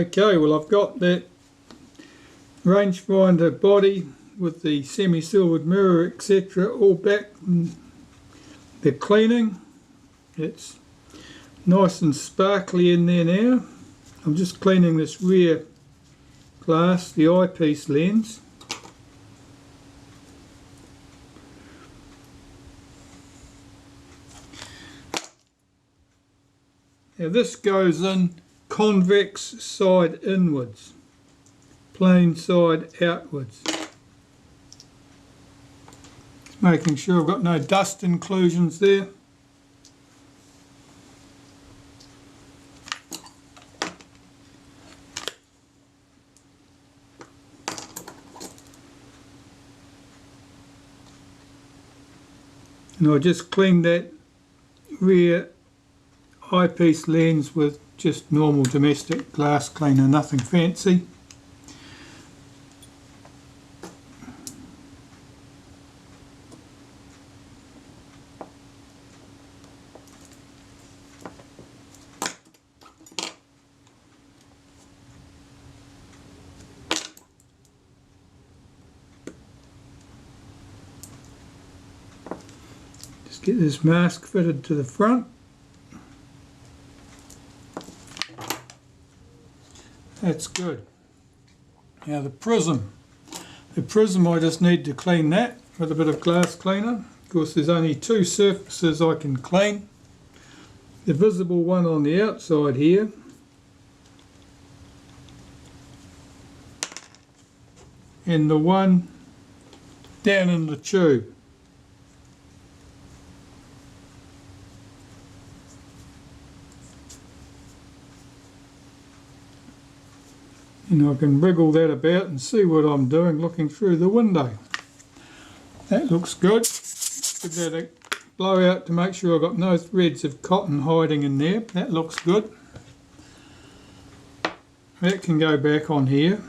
Okay, well I've got that rangefinder body with the semi-silvered mirror etc. all back from the cleaning. It's nice and sparkly in there now. I'm just cleaning this rear glass, the eyepiece lens. Now this goes in convex side inwards, plain side outwards. Just making sure I've got no dust inclusions there. And I just cleaned that rear eyepiece lens with just normal domestic glass cleaner, nothing fancy. Just get this mask fitted to the front. That's good. Now the prism I just need to clean that with a bit of glass cleaner. Of course there's only two surfaces I can clean. The visible one on the outside here, and the one down in the tube. And I can wriggle that about and see what I'm doing looking through the window. That looks good. Give that a blow out to make sure I've got no threads of cotton hiding in there. That looks good. That can go back on here.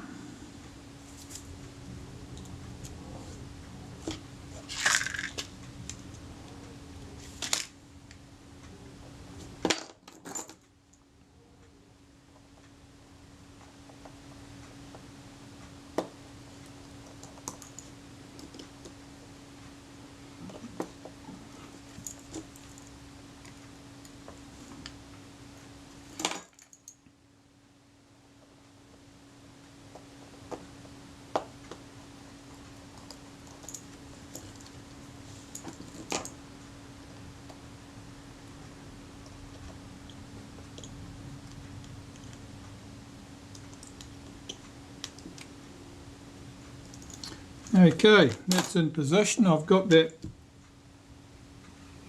Okay, that's in position. I've got that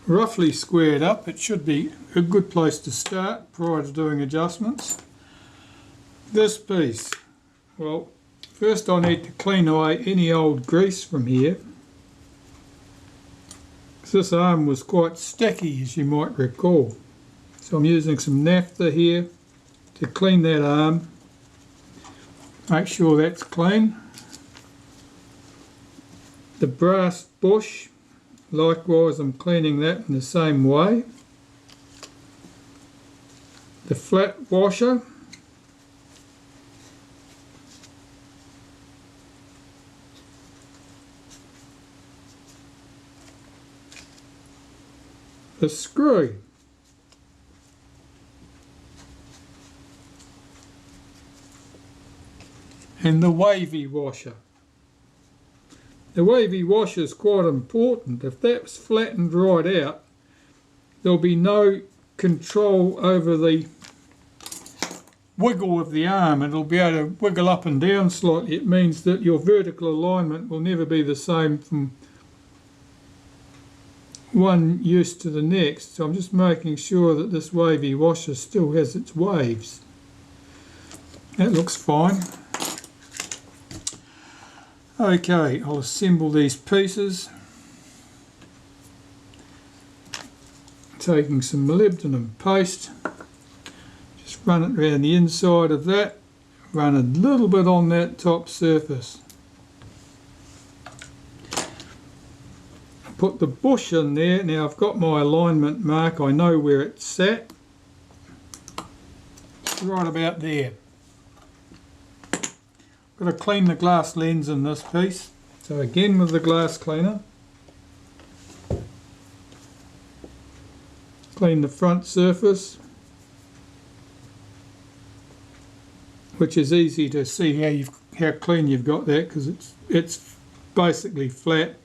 roughly squared up. It should be a good place to start prior to doing adjustments. This piece, well, first I need to clean away any old grease from here. This arm was quite sticky, as you might recall. So I'm using some naphtha here to clean that arm. Make sure that's clean. The brass bush, likewise I'm cleaning that in the same way. The flat washer. The screw. And the wavy washer. The wavy washer is quite important. If that's flattened right out, there'll be no control over the wiggle of the arm. It'll be able to wiggle up and down slightly. It means that your vertical alignment will never be the same from one use to the next. So I'm just making sure that this wavy washer still has its waves. That looks fine. Okay, I'll assemble these pieces. Taking some molybdenum paste, just run it around the inside of that, run a little bit on that top surface. Put the bush in there. Now I've got my alignment mark, I know where it's sat. Right about there. Got to clean the glass lens in this piece. So again with the glass cleaner, clean the front surface, which is easy to see how clean you've got that, because it's basically flat.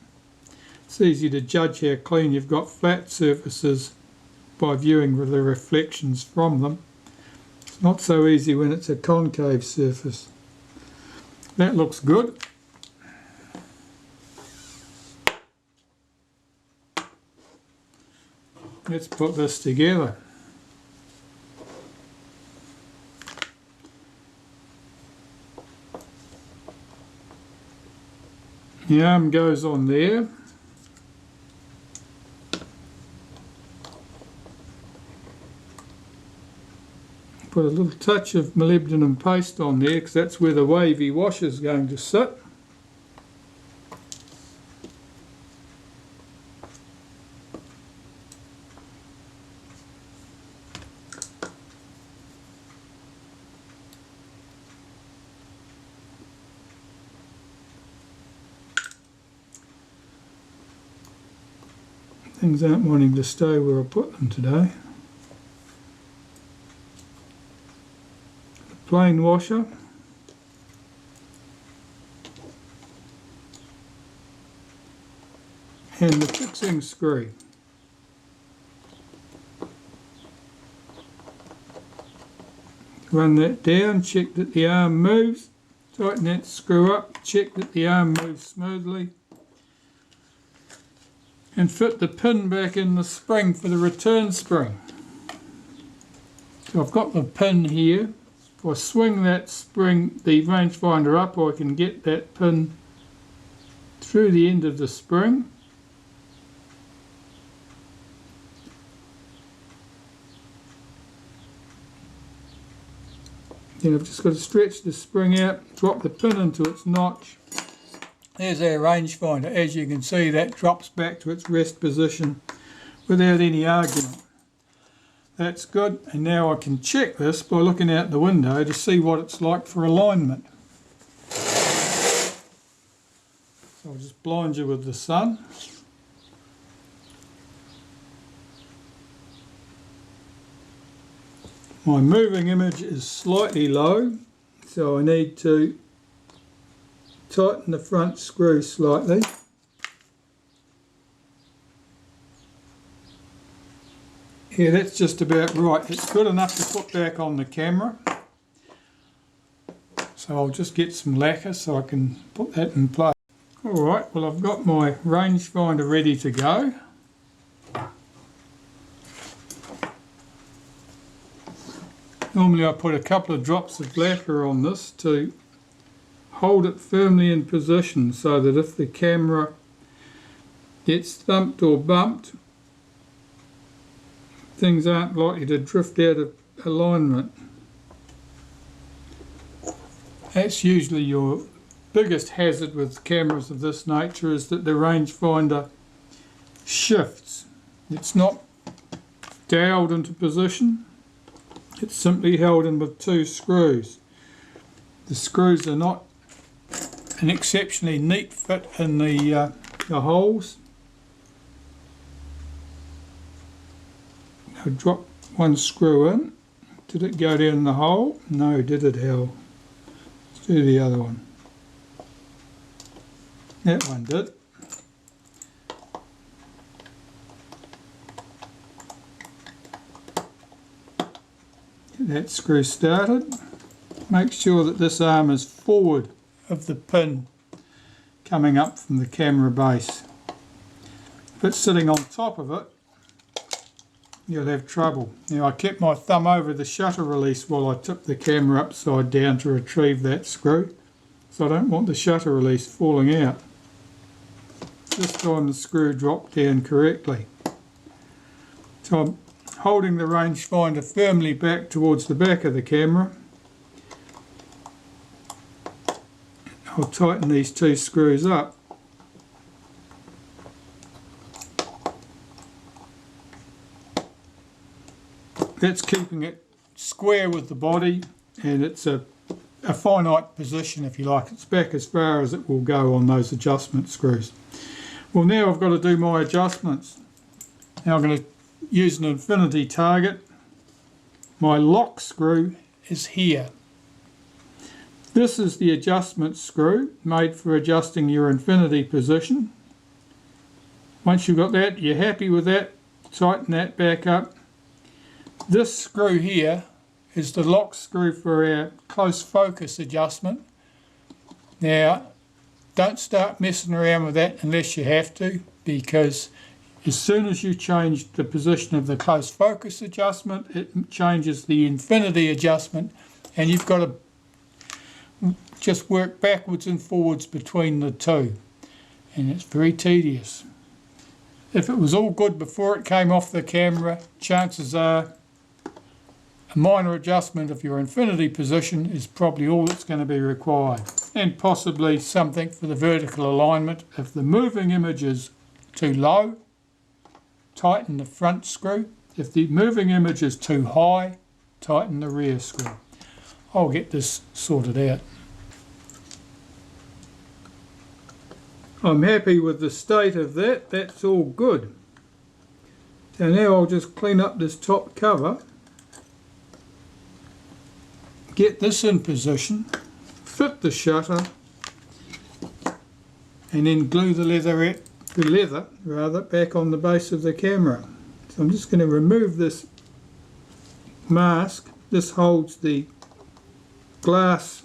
It's easy to judge how clean you've got flat surfaces by viewing the reflections from them. It's not so easy when it's a concave surface. That looks good. Let's put this together. The arm goes on there. Put a little touch of molybdenum paste on there because that's where the wavy wash is going to sit. Things aren't wanting to stay where I put them today. Plain washer. And the fixing screw. Run that down, check that the arm moves, tighten that screw up, check that the arm moves smoothly, and fit the pin back in the spring for the return spring. So I've got the pin here. If I swing that spring, the rangefinder up, I can get that pin through the end of the spring. Then I've just got to stretch the spring out, drop the pin into its notch. There's our rangefinder. As you can see, that drops back to its rest position without any argument. That's good, and now I can check this by looking out the window to see what it's like for alignment. So I'll just blind you with the sun. My moving image is slightly low, so I need to tighten the front screw slightly. Yeah, that's just about right. It's good enough to put back on the camera. So I'll just get some lacquer so I can put that in place. Alright, well I've got my rangefinder ready to go. Normally I put a couple of drops of lacquer on this to hold it firmly in position so that if the camera gets thumped or bumped, things aren't likely to drift out of alignment. That's usually your biggest hazard with cameras of this nature, is that the rangefinder shifts. It's not dialed into position, it's simply held in with two screws. The screws are not an exceptionally neat fit in the holes. I'll drop one screw in. Did it go down the hole? No, did it, Hal? Let's do the other one. That one did. Get that screw started. Make sure that this arm is forward of the pin coming up from the camera base. If it's sitting on top of it, you'll have trouble. Now I kept my thumb over the shutter release while I took the camera upside down to retrieve that screw, so I don't want the shutter release falling out. This time the screw dropped down correctly. So I'm holding the rangefinder firmly back towards the back of the camera. I'll tighten these two screws up. That's keeping it square with the body, and it's a a finite position, if you like. It's back as far as it will go on those adjustment screws. Well, now I've got to do my adjustments. Now I'm going to use an infinity target. My lock screw is here. This is the adjustment screw made for adjusting your infinity position. Once you've got that, you're happy with that, tighten that back up. This screw here is the lock screw for our close focus adjustment. Now, don't start messing around with that unless you have to, because as soon as you change the position of the close focus adjustment, it changes the infinity adjustment, and you've got to just work backwards and forwards between the two, and it's very tedious. If it was all good before it came off the camera, chances are a minor adjustment of your infinity position is probably all that's going to be required, and possibly something for the vertical alignment. If the moving image is too low, tighten the front screw. If the moving image is too high, tighten the rear screw. I'll get this sorted out. I'm happy with the state of that. That's all good. So now I'll just clean up this top cover, get this in position, fit the shutter, and then glue the leather back on the base of the camera. So I'm just going to remove this mask. This holds the glass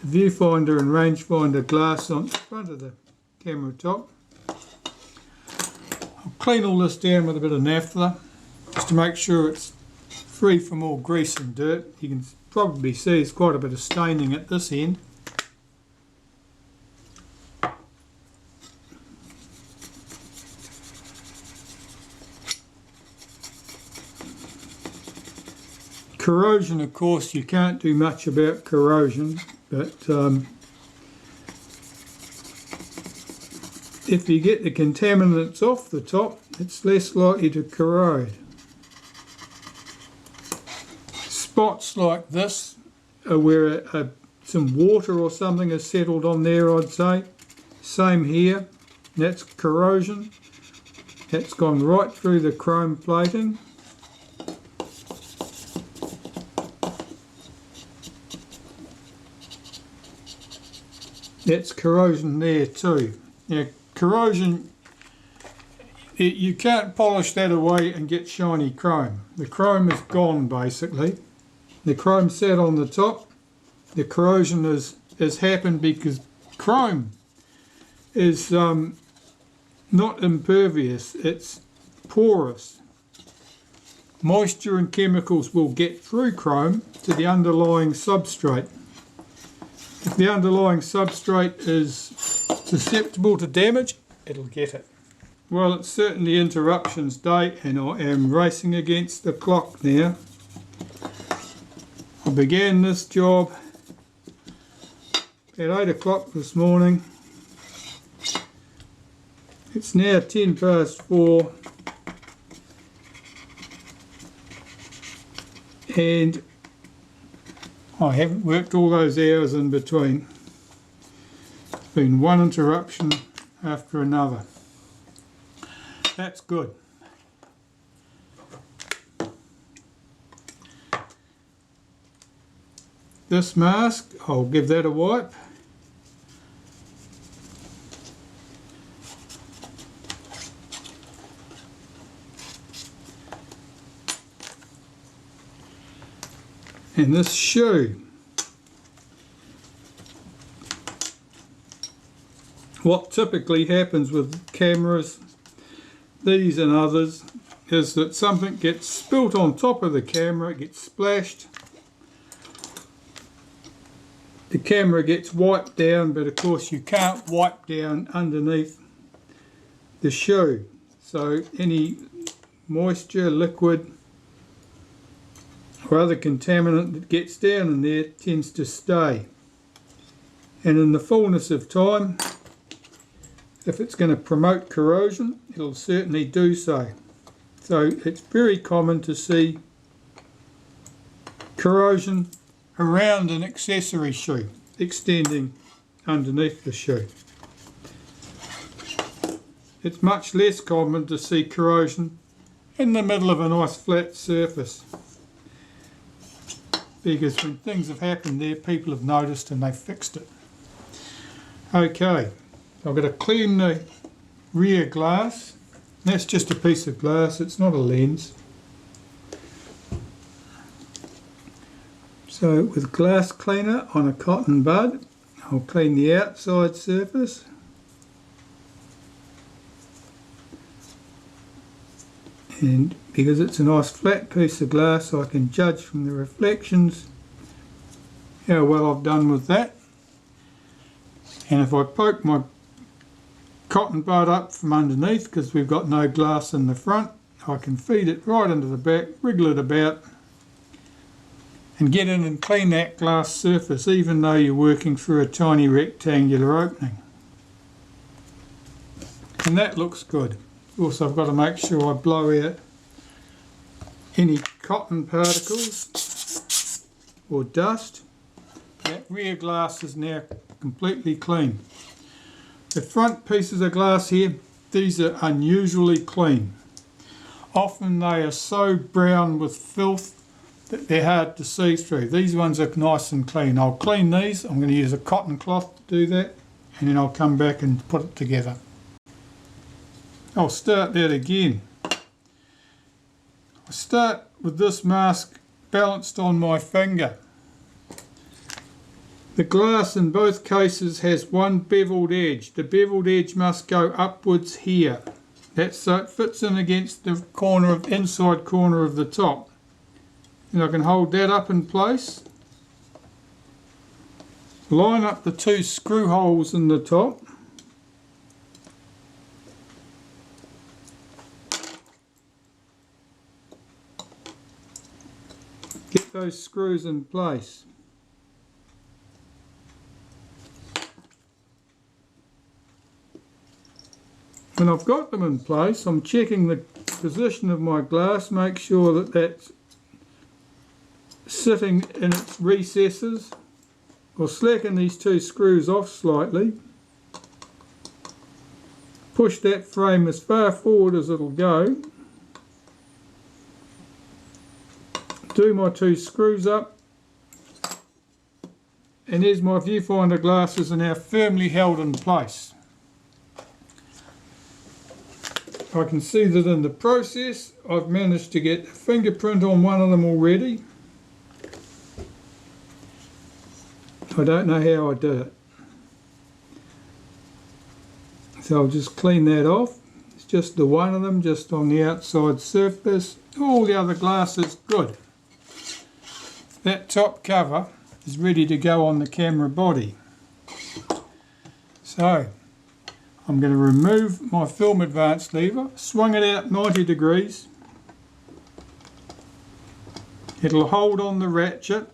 viewfinder and rangefinder glass on the front of the camera top. I'll clean all this down with a bit of naphtha just to make sure it's free from all grease and dirt. You can probably see there's quite a bit of staining at this end. Corrosion, of course, you can't do much about corrosion, but if you get the contaminants off the top, it's less likely to corrode. Spots like this are where some water or something has settled on there, I'd say. Same here, that's corrosion. That's gone right through the chrome plating. That's corrosion there too. Now, corrosion, you can't polish that away and get shiny chrome. The chrome is gone basically. The chrome sat on the top. The corrosion has happened because chrome is not impervious, it's porous. Moisture and chemicals will get through chrome to the underlying substrate. If the underlying substrate is susceptible to damage, it'll get it. Well, it's certainly interruptions day and I am racing against the clock now. I began this job at 8 o'clock this morning. It's now 10 past 4 and I haven't worked all those hours in between. It's been one interruption after another. That's good. This mask, I'll give that a wipe. And this shoe, what typically happens with cameras, these and others, is that something gets spilt on top of the camera, it gets splashed, the camera gets wiped down, but of course you can't wipe down underneath the shoe, so any moisture, liquid or other contaminant that gets down in there tends to stay, and in the fullness of time, if it's going to promote corrosion, it'll certainly do so. So it's very common to see corrosion around an accessory shoe, extending underneath the shoe. It's much less common to see corrosion in the middle of a nice flat surface, because when things have happened there, people have noticed and they've fixed it. Okay, I've got to clean the rear glass. That's just a piece of glass, it's not a lens. So with glass cleaner on a cotton bud, I'll clean the outside surface. And because it's a nice flat piece of glass, I can judge from the reflections how well I've done with that. And if I poke my cotton bud up from underneath, because we've got no glass in the front, I can feed it right into the back, wriggle it about, and get in and clean that glass surface, even though you're working through a tiny rectangular opening. And that looks good. Also, I've got to make sure I blow out any cotton particles or dust. That rear glass is now completely clean. The front pieces of glass here, these are unusually clean. Often they are so brown with filth that they're hard to see through. These ones are nice and clean. I'll clean these. I'm going to use a cotton cloth to do that, and then I'll come back and put it together. I'll start that again. I start with this mask balanced on my finger. The glass in both cases has one beveled edge. The beveled edge must go upwards here. That's so it fits in against the inside corner of the top. And I can hold that up in place. Line up the two screw holes in the top. Get those screws in place. When I've got them in place, I'm checking the position of my glass, make sure that that's sitting in its recesses. I'll slacken these two screws off slightly. Push that frame as far forward as it'll go. Do my two screws up, and there's my viewfinder glasses are now firmly held in place. I can see that in the process I've managed to get a fingerprint on one of them already. I don't know how I did it. So I'll just clean that off. It's just the one of them, just on the outside surface. All the other glass is good. That top cover is ready to go on the camera body. So I'm going to remove my film advance lever, swing it out 90 degrees. It'll hold on the ratchet.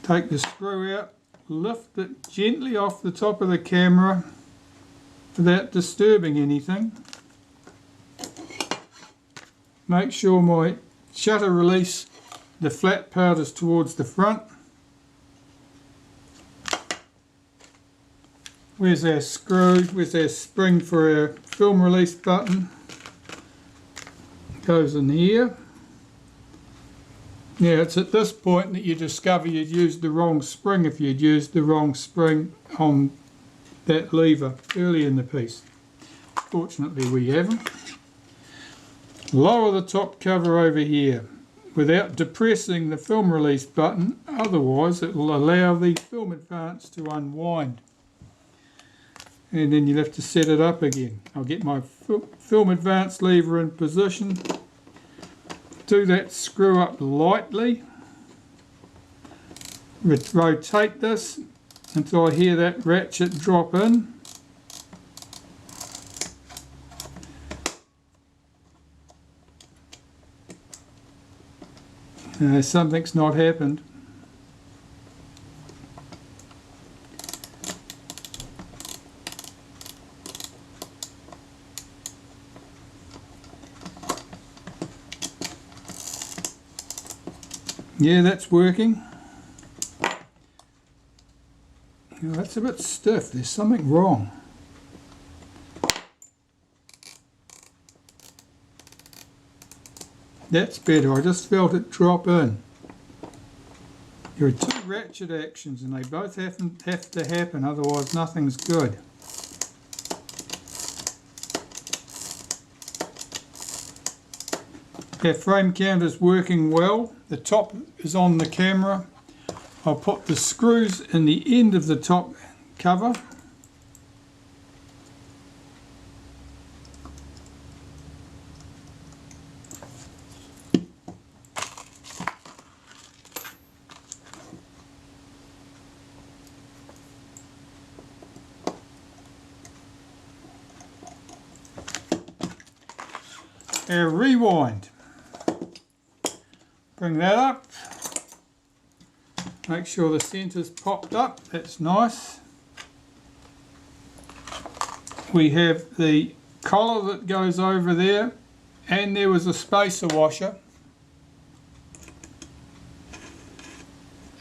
Take the screw out, lift it gently off the top of the camera without disturbing anything. Make sure my shutter release, the flat part is towards the front. Where's our screw? Where's our spring for our film release button? Goes in here. Now it's at this point that you discover you'd used the wrong spring if you'd used the wrong spring on that lever early in the piece. Fortunately we haven't. Lower the top cover over here without depressing the film release button, otherwise it will allow the film advance to unwind. And then you'll have to set it up again. I'll get my film advance lever in position. Do that screw up lightly. Rotate this until I hear that ratchet drop in. Something's not happened. Yeah, that's working. Oh, that's a bit stiff. There's something wrong. That's better. I just felt it drop in. There are two ratchet actions and they both have to happen, otherwise nothing's good. Our frame counter is working well. The top is on the camera. I'll put the screws in the end of the top cover. Our rewind. Bring that up. Make sure the centre's popped up. That's nice. We have the collar that goes over there, and there was a spacer washer.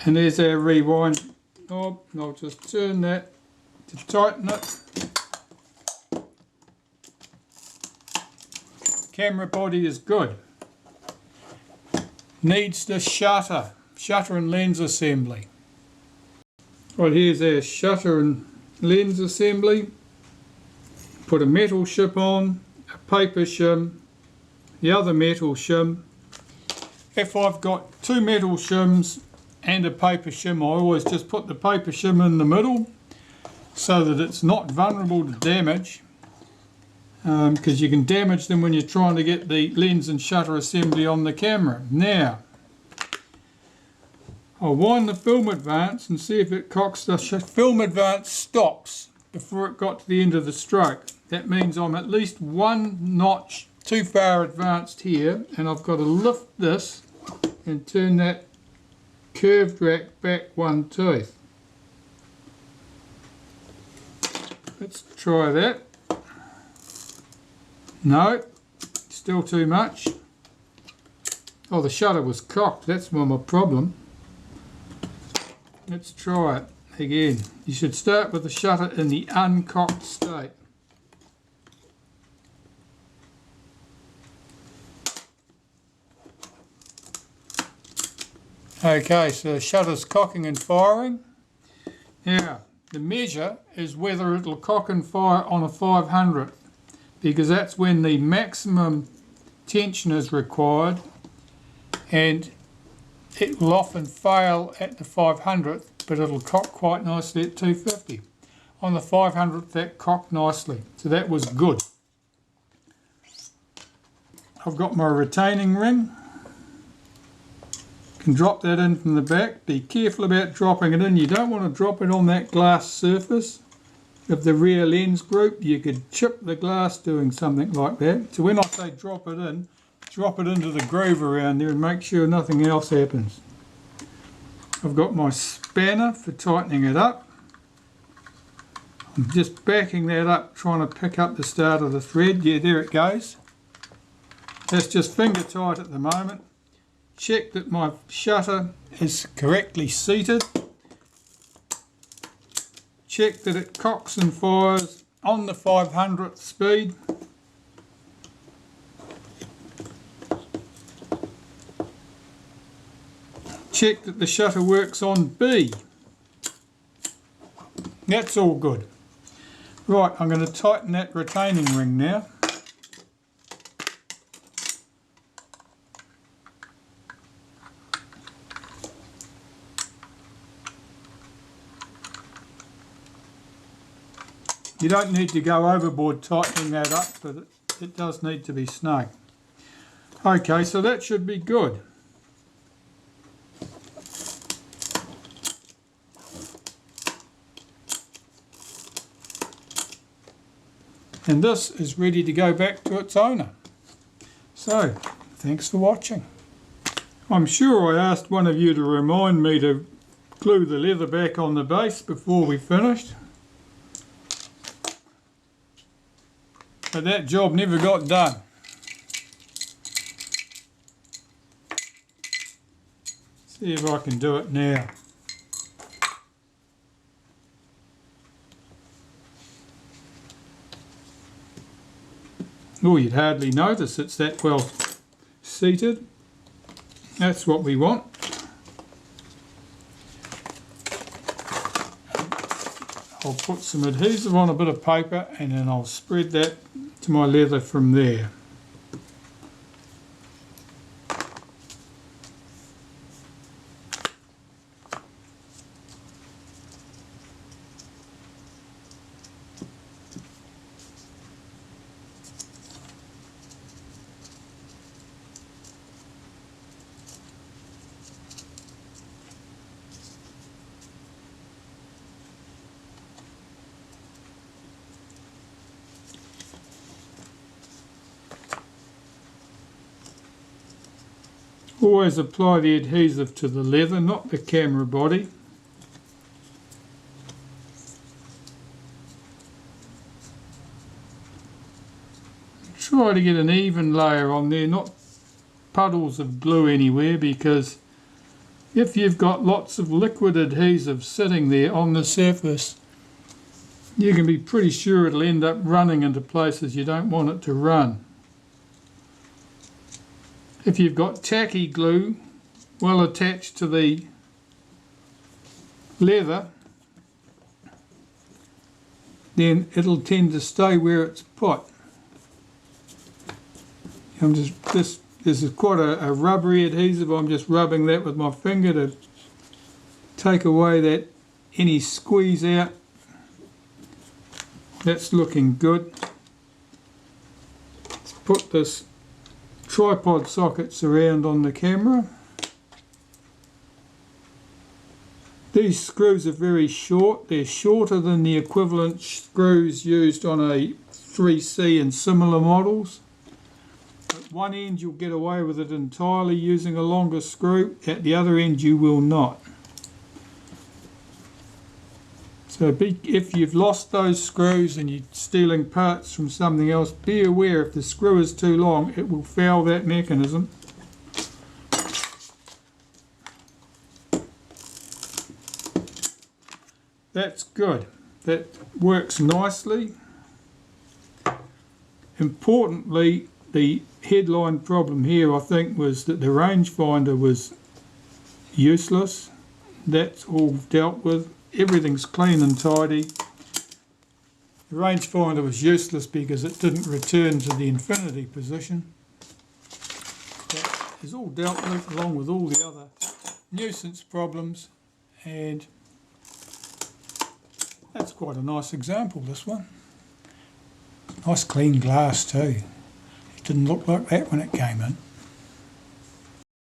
And there's our rewind knob, and I'll just turn that to tighten it. Camera body is good. Needs the shutter and lens assembly. Right, here's our shutter and lens assembly. Put a metal shim on, a paper shim, the other metal shim. If I've got two metal shims and a paper shim, I always just put the paper shim in the middle so that it's not vulnerable to damage. Because you can damage them when you're trying to get the lens and shutter assembly on the camera. Now, I'll wind the film advance and see if it cocks. The film advance stops before it got to the end of the stroke. That means I'm at least one notch too far advanced here, and I've got to lift this and turn that curved rack back one tooth. Let's try that. No, still too much. Oh, the shutter was cocked. That's my problem. Let's try it again. You should start with the shutter in the uncocked state. Okay, so the shutter's cocking and firing. Now, the measure is whether it'll cock and fire on a 500th, because that's when the maximum tension is required, and it will often fail at the 500th, but it'll cock quite nicely at 250. On the 500th, that cocked nicely, so that was good. I've got my retaining ring. Can drop that in from the back. Be careful about dropping it in. You don't want to drop it on that glass surface of the rear lens group. You could chip the glass doing something like that. So when I say drop it into the groove around there and make sure nothing else happens. I've got my spanner for tightening it up. I'm just backing that up, trying to pick up the start of the thread. Yeah, there it goes. That's just finger tight at the moment. Check that my shutter is correctly seated. Check that it cocks and fires on the 500th speed. Check that the shutter works on B. That's all good. Right, I'm going to tighten that retaining ring now. You don't need to go overboard tightening that up, but it does need to be snug. Okay, so that should be good. And this is ready to go back to its owner. So, thanks for watching. I'm sure I asked one of you to remind me to glue the leather back on the base before we finished. But that job never got done. See if I can do it now. Oh, you'd hardly notice it's that well seated. That's what we want. I'll put some adhesive on a bit of paper and then I'll spread that to my leather from there. Always apply the adhesive to the leather, not the camera body. Try to get an even layer on there, not puddles of glue anywhere, because if you've got lots of liquid adhesive sitting there on the surface, you can be pretty sure it'll end up running into places you don't want it to run. If you've got tacky glue well attached to the leather, then it'll tend to stay where it's put. This is quite a rubbery adhesive. I'm just rubbing that with my finger to take away that any squeeze out. That's looking good. Let's put this tripod sockets around on the camera. These screws are very short. They're shorter than the equivalent screws used on a 3C and similar models. At one end you'll get away with it entirely using a longer screw. At the other end you will not. So if you've lost those screws and you're stealing parts from something else, be aware if the screw is too long, it will foul that mechanism. That's good. That works nicely. Importantly, the headline problem here, I think, was that the rangefinder was useless. That's all dealt with. Everything's clean and tidy. The rangefinder was useless because it didn't return to the infinity position. That is all dealt with along with all the other nuisance problems, and that's quite a nice example, this one. Nice clean glass too. It didn't look like that when it came in.